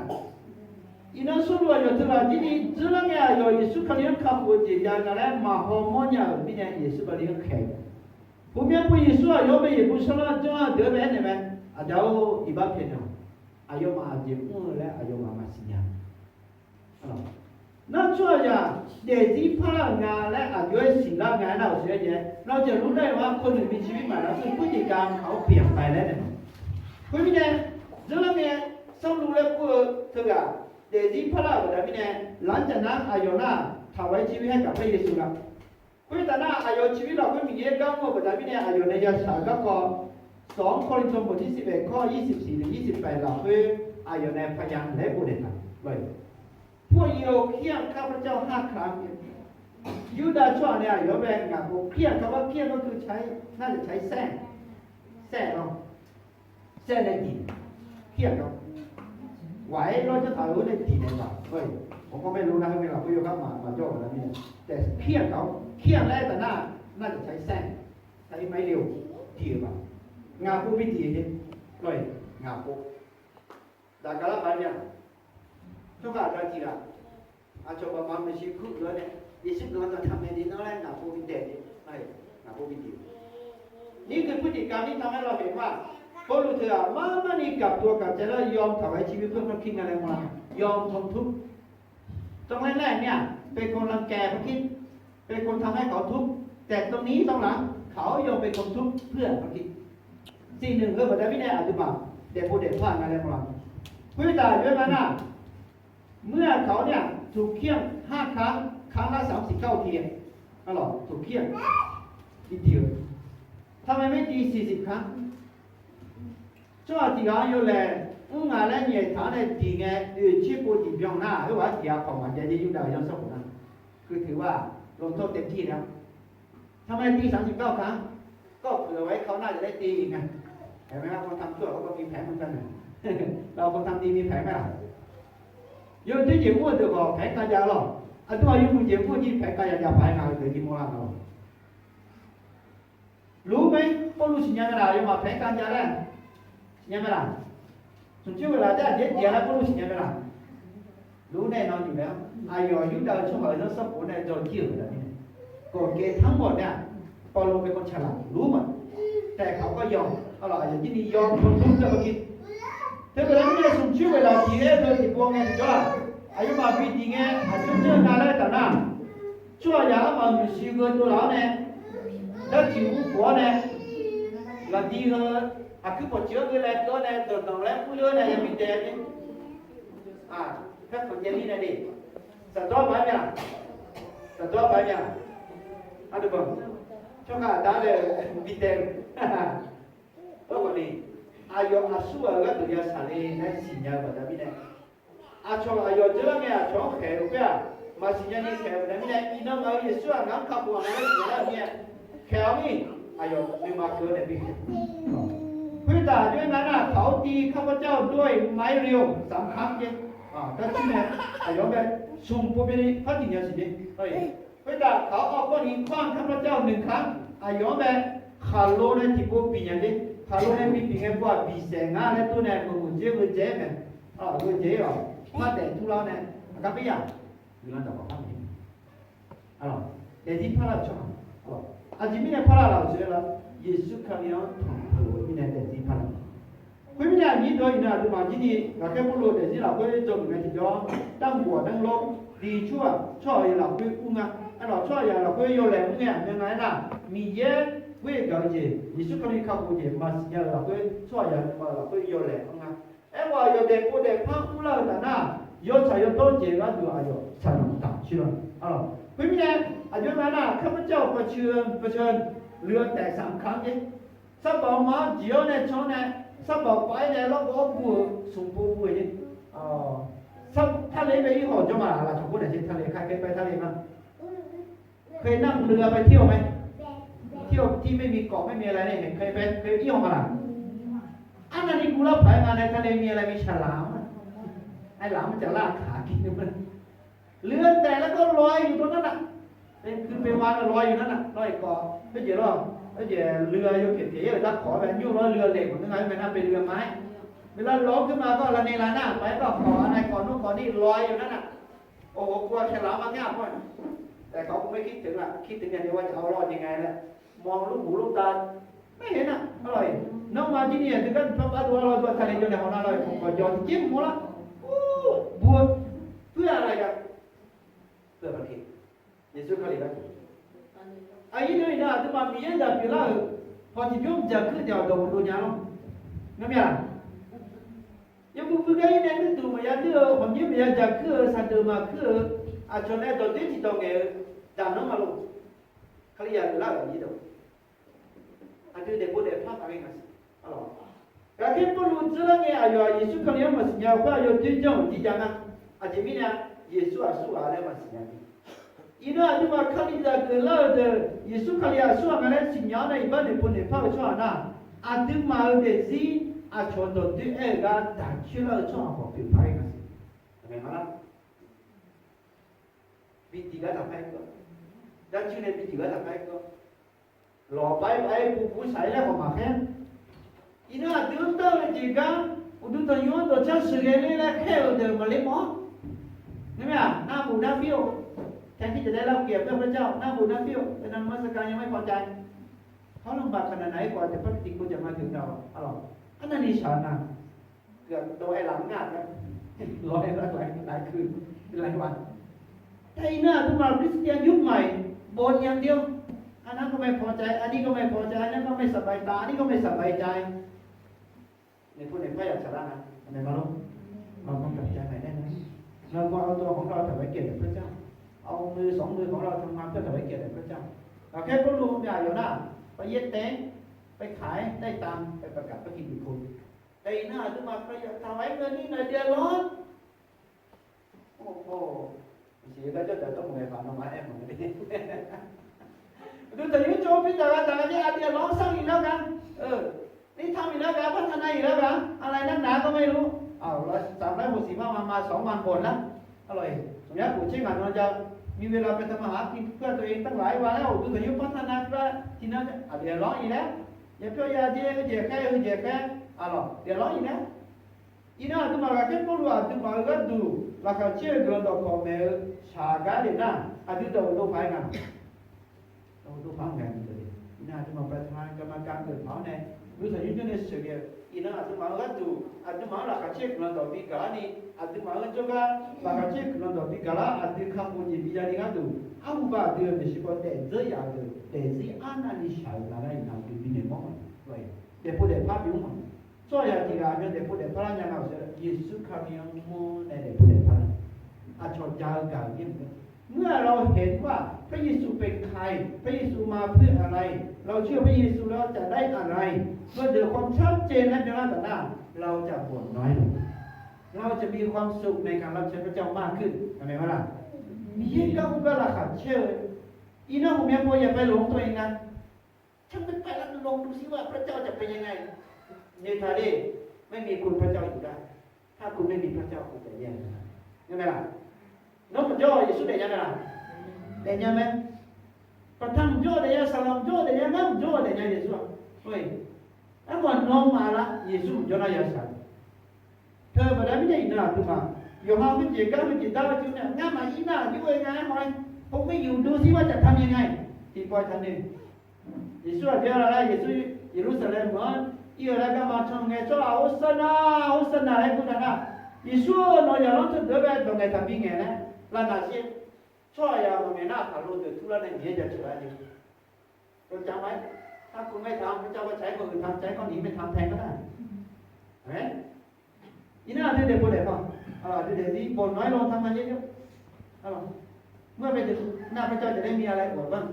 อินันสุดว่าอยู่ที่ว่าที่นี่จุลเนี่ยอยู่เยซูเขาเลี้ยงข้าวปุจิอย่างนั้นมาหอมเนี่ยมีเนี่ยเยซูเขาเลี้ยงแขกผู้มีผู้เยซูอยู่ไปเยซูสละจ้าเดือดแบบนี้ไหมอาจารย์อีบ้าเพียงเนาะอายุมาเจ็บมือและอายุมาสิญญานั่นช่วยอย่างเด็กที่พลังงานและอายุสิ่งละงานเราเสียเยอะเราจะรู้ได้ว่าคนหนึ่งมีชีวิตใหม่แล้วคือพฤติกรรมเขาเปลี่ยนไปแล้วเนี่ยคุณพี่เนี่ยจุลเนี่ยสรุปแล้วกูถือว่าเด็กที่พระแบบนี้เนี่ยหลังจากนั้นอายุน่ะถวายชีวิตให้กับพระเยซูละคุณแต่น่ะอายุชีวิตเราก็มีเยอะก้าวมาแบบนี้เนี่ยอายุในยาชาก็พอ2 โครินธ์บทที่11ข้อ24ถึง28เราคืออายุในพยานและบุญเนี่ยเลยพวกโยเคียงข้าพเจ้า5 ครั้งยูดาช่วเนี่ยอายุแบ่งกับพวกเคียงคำว่าเคียงก็คือใช้น่าจะใช้แส้เนาะแส้ในดินเคียงเนาะไหวเราจะถ่ายรูปในตีในแบบเฮ้ยผมก็ไม่รู้นะไม่เราก็ยกขึ้นมาโจ้แล้วนี่แต่เคี่ยงเขาเคี่ยงแรกแต่น่าจะใช้แส้ใช้ไม้เรียวดีหรือเปล่างาผู้วิธีนี่เลยงาผู้แต่กระไรเนี่ยทุกอย่างจริงอ่ะอาจจะประมาณไม่ใช่คู่เลยเนี่ยยี่สิบคนจะทำในนี้นั่นแหละงาผู้วิธีไม่งาผู้วิธีนี่คือพฤติกรรมที่ทำให้เราเห็นว่าพอรู้เถอะมันนี่กับตัวกับใจแล้วยอมถวายชีวิตเพื่อพระคิดอะไรมายอมทนทุกข์ตรงแรกเนี่ยเป็นคนรังแกพระคิดเป็นคนทำให้เขาทุกข์แต่ตรงนี้ตรงหลังเขายอมเป็นคนทุกข์เพื่อพระคิดสิ่งหนึ่งคือแบบนี้เนี่ยอาจจะแบบเด็กผู้เด็กพลาดอะไรมาผู้ตายด้วยมันน่ะ เมื่อเขาเนี่ยถูกเคี่ยง5 ครั้งครั้งละ39 ทีอ๋อถูกเคี่ยงทีเดียวทำไมไม่ตี40 ครั้งช่วงที่เขาอยู่แลงานแล้วเนี่ยฐานในตีไงชีพตีเบียงหน้าหรือว่าตีของมันจะอยู่ได้ยังสมบูรณ์คือถือว่าลงโทษเต็มที่แล้วทำไมตี39 ครั้งก็เผื่อไว้เขาน่าจะได้ตีอีกไงเห็นไหมครับคนทำชั่วเขาก็มีแผลเหมือนกันเราคนทำดีมีแผลไหมล่ะ有这节目这个排大家了，多少有节目去排大家排哪个节目啦？รู้ไหมก็รู้สิ่งยังไงล่ะยังมาแพ้การยาแล้วยังไงล่ะส่วนที่เวลาได้เดี๋ยวแล้วก็รู้สิ่งยังไงล่ะรู้แน่นอนอยู่แล้วอายุยุคเดิมช่วงเราสับปุ่นในโจทย์เกี่ยวกับนี่กฎเกณฑ์ทั้งหมดเนี่ยปอลเป็นคนฉลาดรู้หมดแต่เขาก็ยอมเอาล่ะอย่างที่นี่ยอมคนรู้จะมาคิดthế bây giờ mình dùng chữ về là gì đấy rồi thì buông nghe được chưa? Anh mà bị gì nghe, anh chưa chưa nào đấy cả na. Chúa nhà mà mình suy nghĩ tôi nói này, đã chịu của này, là đi rồi, cứ một chữ cái này tôi này, từ từ lấy cú lưỡi này mình để đi. Các phần nhân này đi, sản xuất bao nhiêu? Sản xuất bao nhiêu? Được không? Cho cả đã để bị tiền. Còn đi. Ayo asua ga tu ya sale na sinya pada bine acho ayo jelang ya cho kheu ya ma sinya ni kheu na bine ina ma yesu ngam kha bu na sinya ni kheu ni ayo ni ma ke ne bi hui daด้วยนั้นน่ะเขาตีข้าพเจ้าด้วยไม้เรียว3 ครั้งเองก็ชื่อเนี่ยอายุแบบซุ่มปุ๊บนี่เขาตีเนี่ยสิเนี่ยเฮ้ยdaเขาเอาก้อนหินขว้างข้าพเจ้า1 ครั้งอายุแบบคาโลนะที่ปุ๊บปีเนี่ยkalau yang bikin buat bisa ngah tu nak menguji kan, uji mata tu lah nak, agak payah, dengan tak apa ni, jadi pala cakap, aji mina pala lah, jadi Yesus kalian tahu mina jadi pala. Kau mina ni doa ina tu macam ni, kakek puluh jadi lah kau itu dengan dia, tang buat tang lok, di cua, cua yang lah kau unga, cua yang lah kau yo leh unga, yang mana lah, miye 왜 그러지? 이스크림 갖고 이제 맛이야. 그 좋아야 그 요래. 애와 요대 고대 파울라다나 요차요 또 제가 그 아주 사랑다. 싫어. 알아. 그러면 아주 많아.ข้าพเจ้าเผชิญเรือแตก3 ครั้งนี่ซับบอกมาเดี๋ยวในช่องนี้ซับบอกไปเนี่ยแล้วก็ผู้ส่งผู้นี่ซับทะเลไปอีกหอจะมาล่ะชมพู่ไหนที่ทะเลใครเคยไปทะเลมั้ยเคยนั่งเรือไปเที่ยวมั้ยเที่ยวที่ไม่มีเกาะไม่มีอะไรเนี่ยเห็นเคยเที่ยวมาล่ะอันนั้นนี่กูเล่าไปมาในทะเลมีอะไรมีฉลามไอ้หลามมันจะลากขากินมันเรือแต่แล้วก็ลอยอยู่ตรงนั้นน่ะเป็นขึ้นไปวางลอยอยู่นั่นน่ะลอยเกาะไม่เจอหรอกไม่เจอเรือโยเก็บเก๋ๆถ้าขอแบบยุ่งร้อยเรือเหล็กมันยังไงไม่น่าเป็นเรือไม้เวลาล้มขึ้นมาก็ระเนระนาดไปก็ขออะไรขอนู่นขอนี่ลอยอยู่นั่นน่ะโอ้โหกลัวฉลามมาง่ายพ่อแต่เขาไม่คิดถึงอ่ะคิดถึงอย่างเดียวว่าจะเอารอดยังไงแหละมองลูกหูลูกตาไม่เห็นอ่ะอร่อยน้องมาที่นี่ถึงกันพระตัวเราตัวทะเลจนในของเราเลยผมก็ยอมจิ้มหมดละบวชเพื่ออะไรกันเพื่อประเทศเยซูคริสต์ไอ้นี่นะจะมามีอย่างแบบนี้ละพอที่ยมจะขึ้นจะโดนโดนยาลงงั้นมั้ยยังบุกไปกันเนี่ยตัวมันยังเดือดผมยิ้มยังจะขึ้นสันเดมาขึ้นอาจจะเนี่ยตัวที่ตรงเงี้ยจำน้องมาลงเขาเรียกอะไรแบบนี้ตัวAda depo depa kami masih. Alors, kakek perlu jelasnya ayo Yesus kalian masihnya apa ayo dijauh di jangan ajimina Yesus asu ada masihnya. Ini ada makali dah kelar de Yesus kalian asu amalan sinyalnya ibadah pun depa macam mana? Ada mal desi acon tu ega dah cila macam apa pilih masih. Bagaimana? Bintiga tak baik ko. Dan cina bintiga tak baik ko. หล่อไปผู้ใส่แล้วก็มาแค่อีน่าตื่นเต้นจริงกันอุดมตัวย้อนตัวเจ้าสื่อเลยแล้วแค่เดินมาเลี้ยงหมอนี่ไหมหน้าบูหน้าเบี้ยวแทนที่จะได้รับเกียรติพระเจ้าหน้าบูหน้าเบี้ยวแต่นมัสการยังไม่พอใจเขาลำบากขนาดไหนกว่าจะพระติกูจะมาถึงเราอันนั้นนี่ฉันนะเกือบโดนไอ้หลังงานแล้วรอให้หลายคืนหลายวันแต่อีน่าทุกมาคริสเตียนยุคใหม่บ่นอย่างเดียวอันนั้นก็ไม่พอใจอันนี้ก็ไม่พอใจอันนั้นก็ไม่สบายตาอันนี้ก็ไม่สบายใจในพวกในพระอยากชนะนะอันไหนมาลูกเราต้องตัดใจไหนได้ไหม เราก็เอาตัวของเราถวายเกียรติแด่พระเจ้าเอามือสองมือของเราทำงานเพื่อถวายเกียรติแด่พระเจ้าเราแค่ก็รู้อย่าอยู่นะไปเย็ดเต้งไปขายได้ตังค์ไปประกาศพระกิตติคุณแต่หน้าจะมาประหยัดถวายเงินนี่หน่อยเดียวร้อนโอ้โหเสียแล้วจะต้องไปผ่านมาแอบเหมือนนี้ดูแต่ยุโจพิจารณาแต่เนี่ยอาเดียร้องสร้างอีกแล้วกันนี่ทำอีกแล้วกันพัฒนาอีกแล้วกันอะไรนักหนาก็ไม่รู้365มา2 วันผลแล้วอร่อยสมมติปู่เชี่ยงหันเราจะมีเวลาไปทำอาหารกินเพื่อตัวเองตั้งหลายวันแล้วดูแต่ยุพัฒนาก็ทีนั้นอาเดียร้องอีกแล้วอย่าเพื่อยาเจี๊ยบเจี๊ยบแค่อะไรเดี๋ยวร้องอีกแล้วอีน่าถึงมาแค่พูดว่าถึงมาก็ดูราคาเชื่อกระดกของเมลชาการเลยนะอาทิตย์ตัวไปกันตัวพังกันเลยอีน่าถึงมาประธานกรรมการเกิดเผาเนี่ยรู้สึกยุ่งเนี่ยเสียอีน่าถึงมาก็ดูอาทิตย์มาราคาเชื่อกระดกวิการนี่อาทิตย์มาก็จุกราคาเชื่อกระดกวิการอาทิตย์ข้ามปุ่นยี่ปีจานี่ก็ดูอาบุบาเดียวไม่ใช่ก็แต่เจียาดูแต่เจียอันนั้นนี่ใช่อะไรนั่นคือวิญญาณมั้งเลยเดี๋ยวพูดเดี๋ยวภาพยุ่งมั้ง所以啊，这个面对不得พลังงานเราเสร็จยิสุขมีองค์มูในเด็กผู้เด็กพลังอาชญาการยิ่งเมื่อเราเห็นว่าพระเยซูเป็นใครพระเยซูมาเพื่ออะไรเราเชื่อพระเยซูแล้วจะได้อะไรเมื่อเกิดความชัดเจนและในด้านต่างๆเราจะบ่นน้อยลงเราจะมีความสุขในการรับใช้พระเจ้ามากขึ้นทำไมวะล่ะมีเยอะก็คุณก็ละขัดเชื่ออีน้องผมยังพออย่าไปหลงตัวเองนะฉันไปแล้วลองดูซิว่าพระเจ้าจะเป็นยังไงในทารีไม่มีคุณพระเจ้าอยู่ได้ถ้าคุณไม่มีพระเจ้าคุณจะแย่ใช่ไหมล่ะน้องโจ้ยิสุเดียไหมล่ะเดียไหมประทังโจ้เดียสลามโจ้เดียงั้นโจ้เดียยิสุเฮ้ยแล้วก่อนน้องมาละยิสุโจ้น่าจะสั่งเธอประเดี๋ยวไม่ได้ยินนะทุกมาอยู่ห้องไม่เจี๋ยกันไม่เจี๋ยดาวจุดเนี่ยงั้นมาอีน่าอยู่ยังไงหอยผมไม่อยู่ดูซิว่าจะทำยังไงที่ปล่อยท่านนี่ยิสุเดียวอะไรยิสุเยรูซาเล็มเหมือนอีอะไรก็มาทำไงจ้าโอสนาให้กูนะยิสุน้อยอย่างนั้นจะเดินไปตรงไหนทำยังไงนะแล้วนั่นสิช่วยอย่างมันไม่น่าทำรู้แต่ทุเรศเนี่ยเยอะจะเฉยๆเราจำไว้ถ้าคุณไม่ทำพระเจ้าก็ใช้คนอื่นทำใช้คนหนีไม่ทำแทนก็ได้เห็นไหมอีน่าที่เด็กคนเด็กป่ะที่เด็กที่บ่นน้อยลงทำงานเยอะๆเมื่อไปถึงหน้าพระเจ้าจะได้มีอะไรบอกบ้าง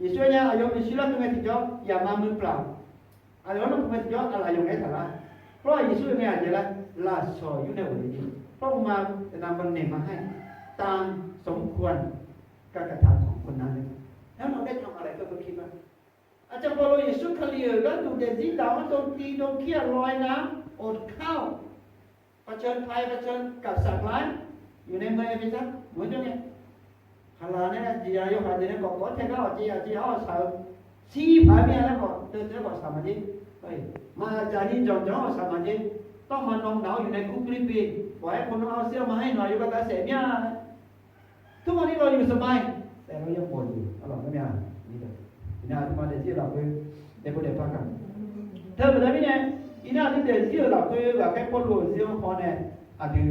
ยิสุเนี่ยอายุมิชิลาตรงไหนที่จ้าอย่ามามือเปล่าอะไรวะน้องคุณจะอะไรอย่างไรถามว่าเพราะยิสุเนี่ยจะลาชอยู่ในวันนี้เพราะมาจะนำวันนี้มาให้ตามสมควรการกระทำของคนนั้นแล้วเราได้ทำอะไรก็คิดว่าอาจารย์บอกว่ายิสุขลีก็ดูเด็กที่ดาวต้องตีต้องเคี่ยวลอยน้ำอดข้าวเผชิญภัยเผชิญกับสัตว์ร้ายอยู่ในเมืองเอเฟซัสเหมือนอย่างนี้ขณะนี้จีอายุขนาดนี้ก็ขอเทก้าจีอาสาวสี่พันเนี่ยแล้วก็เดินก็สามจีมาจากนี้จอดสามจีต้องมานอนหนาวอยู่ในคุกลิปีปล่อยให้คนเอาเสื้อมาให้หน่อยอยู่กับกระแสเนี่ยทุกวันนี้เราอยู่สบายแต่เรายังบ่นอยู่อร่อยไหมเนี่ยนี่เลยอีน่าที่มาเดี๋ยวที่เราไปเดี๋ยวพูดเดี๋ยวพักกันเธอเป็นอะไรเนี่ยอีน่าที่เดี๋ยวที่เราไปแบบแค่พูดรู้สิว่าพอเนี่ยอาจจะ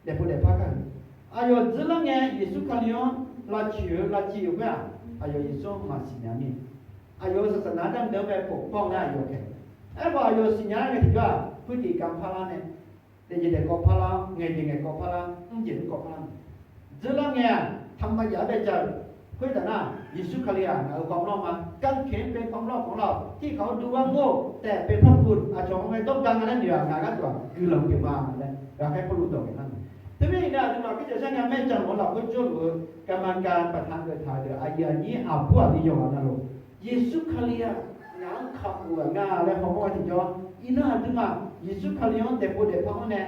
เดี๋ยวพูดเดี๋ยวพักกันอายุจะลังไงยิสุขันยองลาชิวเนี่ยอายุยิสุมาสิญามีอายุศาสนาดั้งเดิมแบบปกป้องได้อยู่แค่ไอ้บ่อายุสิญญาเนี่ยที่ว่าพฤติกรรมพลาเนี่ยเดี๋ยวจะก็พลาไงก็พลาเย็นก็พลาจะลังไงทำมาอย่าได้ใจเพื่อแต่หน้ายิสุขลียเอาความรอดมากั้นเข็นเป็นความรอดของเราที่เขาดูว่าโง่แต่เป็นพระคุณอาจจะไม่ต้องการอะไรเดียวงานกันตัวคือเราเก็บมาแล้วอยากให้เขารู้ตัวกันนั่นทีนี้เนี่ยที่มาก็จะใช้งานแม่จันของเราก็ช่วยกรรมการประธานเกิดทายเดืออายุนี้เอาพวกนิยมนั่นลูกยิสุขลียงานขับหัวงาและของว่าที่จะอีน่าที่มายิสุขลียเด็กผู้เด็กพ่อเนี่ย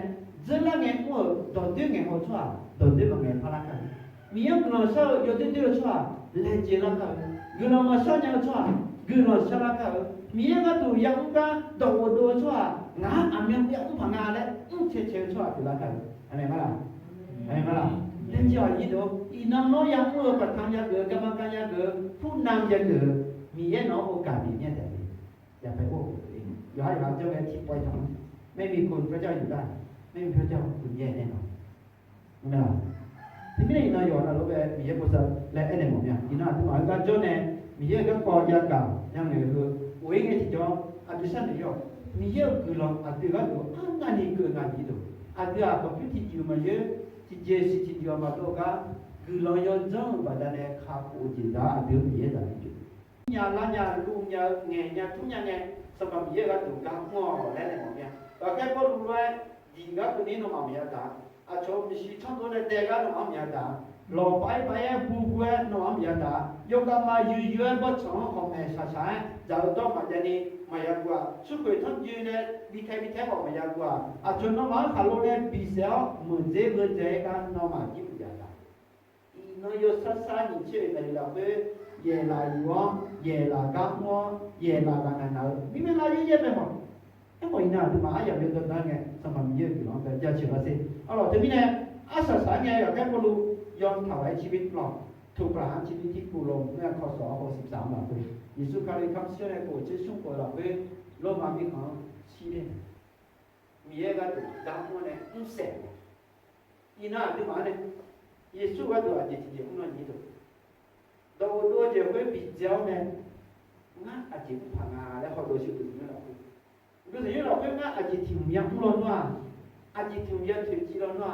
จะละเงี้ยว่าโดนดึงเงี้ยหัวชั่วโดนดึงเงี้ยพลังกันมีอย่างนั้นเช้าอยู่ที่เดียวชั่วเล่นเจริญกันกุนมาเช้าเนี่ยชั่วกุนเช้าละกันมีอย่างนั้นตัวยังกันโดนชั่วงาอันยังยังพังงาเลยเชื่อชั่วที่ละกันอะไรมาล่ะเล่นเจ้าอีโดอีน้องน้อยยังประธานยังกรรมการยังผู้นำยังมีเยอะน้อยโอกาสดีเนี่ยแต่อย่าไปโอ้ตัวเองอย่าให้เราเจ้าแม่ที่ปล่อยทำไม่มีคุณพระเจ้าอยู่ได้ไม่มีพระเจ้าคุณแย่แน่นอนนะที่ไม่ได้นายอนเราแบบมีเยอะกว่าและไอ้เนี่ยหมดเนี่ยที่น่าที่หมายการเจ้าเนี่ยมีเยอะก็พอยากายังไงคือโอ้ยไงที่เจ้าอาจจะสั่นเยอะมีเยอะคือเราอาจจะก็ดูอันนั้นนี่คืองานที่ดูอาจจะก็พิธีอยู่มาเยอะ ที่เจสิที่ยอมมาตัวกันคือลอยย้อนจังบัดนั้นข้าพูดจริงๆเดี๋ยวมีอะไรจุดยาละยาลุงยาเงี้ยยาทุกอย่างเนี่ยสำหรับมีอะไรตัวกันงอได้เลยมั้งเนี่ยแต่แค่พอรู้ว่าดีกับตัวนี้น้องมามีอะไรอาชมมีช่องตัวเด็กๆน้องมามีอะไรรอไปผู้ป่วยน้องมามีอะไรยกมาอยู่ๆบ่ช่องของแม่ช้าๆจะต้องมาจะนี่มาอยากว่าสุขทั้งยืนเนี่ยมีใครบอกมาอยากว่าอาชมน้องมาขับรถเนี่ยปีเสียวมือเจ็บกันน้องมาจิ้มยาน้อยยศสานิเชื่อในเราเพื่อเยลายวะเยลากามวะเยลาการนามีเวลาเยอะๆไปหมดไอ้พวกนี้น่ะที่มาอย่างเดียวกันไงสมัยเยอะอยู่แล้วแต่จะเชื่อว่าสิเอาล่ะทีนี้เนี่ยอาศัยสายไงอย่างแค่พอรู้ยอมถวายชีวิตหรอกถูกประหารชีวิตที่ปูลงเมื่อคศ63หลังเลยยิสุคาริคัมเชื่อในกูจะช่วยกูหลังเลยโลมามีของชีวิตมีเอกตัวดำมันเนี่ยอุ้งเสกอีน่าที่มาเนี่ย耶稣ว่าตัวอาจจะที่มันนี่ตัวตัวจะ会比较呢งั้นอาจจะพังอาแล้วเขาดูชื่อตัวนี้เราดูสิเราเป็นงั้นอาจจะถิ่มยังร้อนว่าอาจจะถิ่มยังถือจีร้อนว่า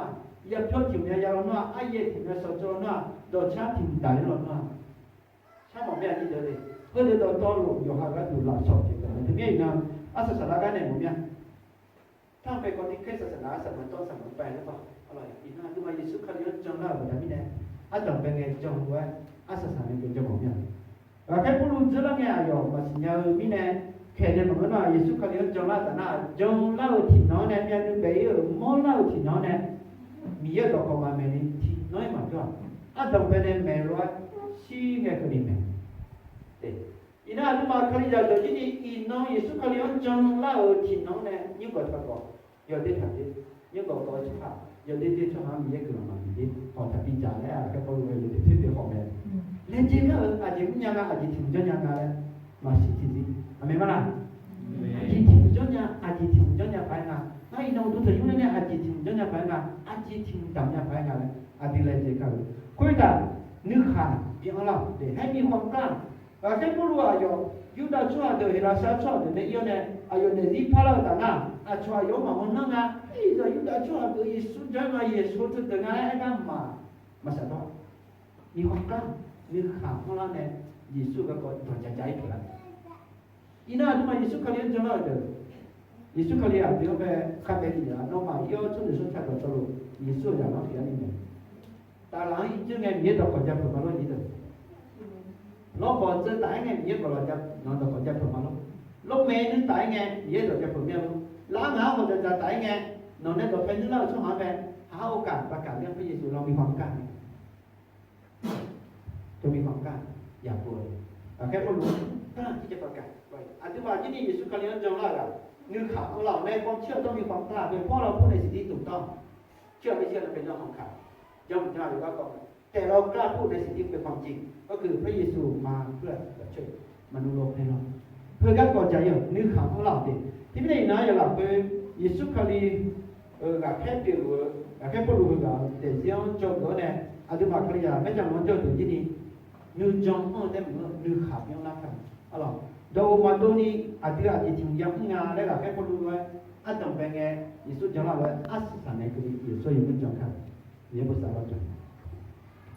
ยังชอบถิ่มยังยาวร้อนว่าไอ้เย่ถิ่มยังสดร้อนว่าตัวชาถิ่มตายร้อนว่าชาบอกไม่อาจจะเลยเพื่อเดี๋ยวตัวลูกอยู่ห่างกันอยู่หลังชอบที่กันทีนี้นะอาศัยสารกันเนี่ยผมเนี่ยถ้าไปคนที่เคยศาสนาสมัยต้นสมัยปลายหรือเปล่าอะไรอีน่าดูมาเยซูคริสต์จังแล้วแบบนี้เนี่ยอาจจะเป็นไงจังว่าอาศัยสารเป็นจังผมเนี่ยแล้วแค่พูดเรื่องเนี่ยอยู่มาสิเนี่ยมีเนี่ยแค่เนี่ยมันว่าเยซูคริสต์จังแล้วแต่น่าจังแล้วที่น้องเนี่ยมีอันเป็นอยู่มอแล้วที่น้องเนี่ยมีเยอะต่อคนมาเมนี่ที่น้อยมากจ้ะอาจจะเป็นเนี่ยแม่รู้ว่าชีเงี้ยคนนี้เนี่ยอีน่าดูมาคริสต์จังที่นี่อีน้องเยซูคริสต์จังแล้วที่น้องเนี่ยยิ่งกว่าทั้งหมด有啲特別，一個個出下，有啲出下唔一個嘛，啲學特別就咧，佢嗰個有啲特別學嘅。你知唔知阿姐咁樣啊？阿姐調咗樣啊咧，嘛是知知，係咪乜啦？阿姐調咗樣，阿姐調咗樣擺啊，那然後到時用咧，阿姐調咗樣擺啊，阿姐調咁樣擺啊咧，阿啲嚟接佢。佢但นึกขาดเพียงเราเดี๋ยวให้มีความกล้าแต่แค่พูดว่าอยู่ด้านชั่วเดี๋ยวเวลาเช้าชั่วเดี๋ยวเนี่ยเนี่ยอายุเนี่ยที่พาเราแต่น่ะอาชั่วโยมมันนั่งอ่ะจะอยู่ด้านชั่วเดี๋ยวยิสุจะมายิสุจะถึงอะไรกันมาสัตว์มีความกล้านึกขาดของเราเนี่ยยิสุก็ตัวใจใจเปล่าอีน่าที่มายิสุเขาเรียนจังเลยเดี๋ยวยิสุเขาเรียนเดี๋ยวไปข้าไปที่อ่ะน้องมาย่อชุดชุดชาติตัวลูกยิสุอย่างน้องเสียนี่เนี่ยแต่หลังอีกจังไงมีตัวคนจะฝึกมาแล้วนี่เดี๋ยวnó còn trên tải nghe biết vào là nó còn chấp thuận mà lúc mẹ đến tải nghe biết rồi chấp thuận nhau lá ngáo cònจะtải nghe nó nên còn phảiนึกเล่าช่วงหาแฟนหาโอกาสประกาศเรื่องพระเยซูเรามีความกล้าจะมีความกล้าอย่ากลัวแค่คนรู้กล้าที่จะประกาศไว้อธิบายที่นี่เยซูคริสต์จังแล้วเนื้อข่าวของเราในความเชื่อต้องมีความกล้าเป็นเพราะเราพูดในสิ่งที่ถูกต้องเชื่อไม่เชื่อนั้นเป็นเรื่องของข่าวย่อมได้หรือว่าก็แต่เรากล้าพูดในสิ่งที่เป็นความจริงก็คือพระเยซูมาเพื่อช่วยมนุษย์โลกให้เราเพื่อการก่อใจอย่างนึกข่าวของเราดิที่ไม่ได้นะอย่างเราเป็นเยซูคริสต์กับแค่เดียวกับแค่พูดกับแต่เสียงจบแล้วเนี่ยอธิบายคริยาไม่จำเป็นจะถึงที่นี่นึกจงได้เหมือนนึกข่าวยังรักกันอะไรโดยมาตรงนี้อธิบายถึงยังงานได้กับแค่พูดไว้อาจจะเป็นไงเยซูจังเราไว้อาศัยในคือเยซูยังไม่จังกันเยซูสาวจัง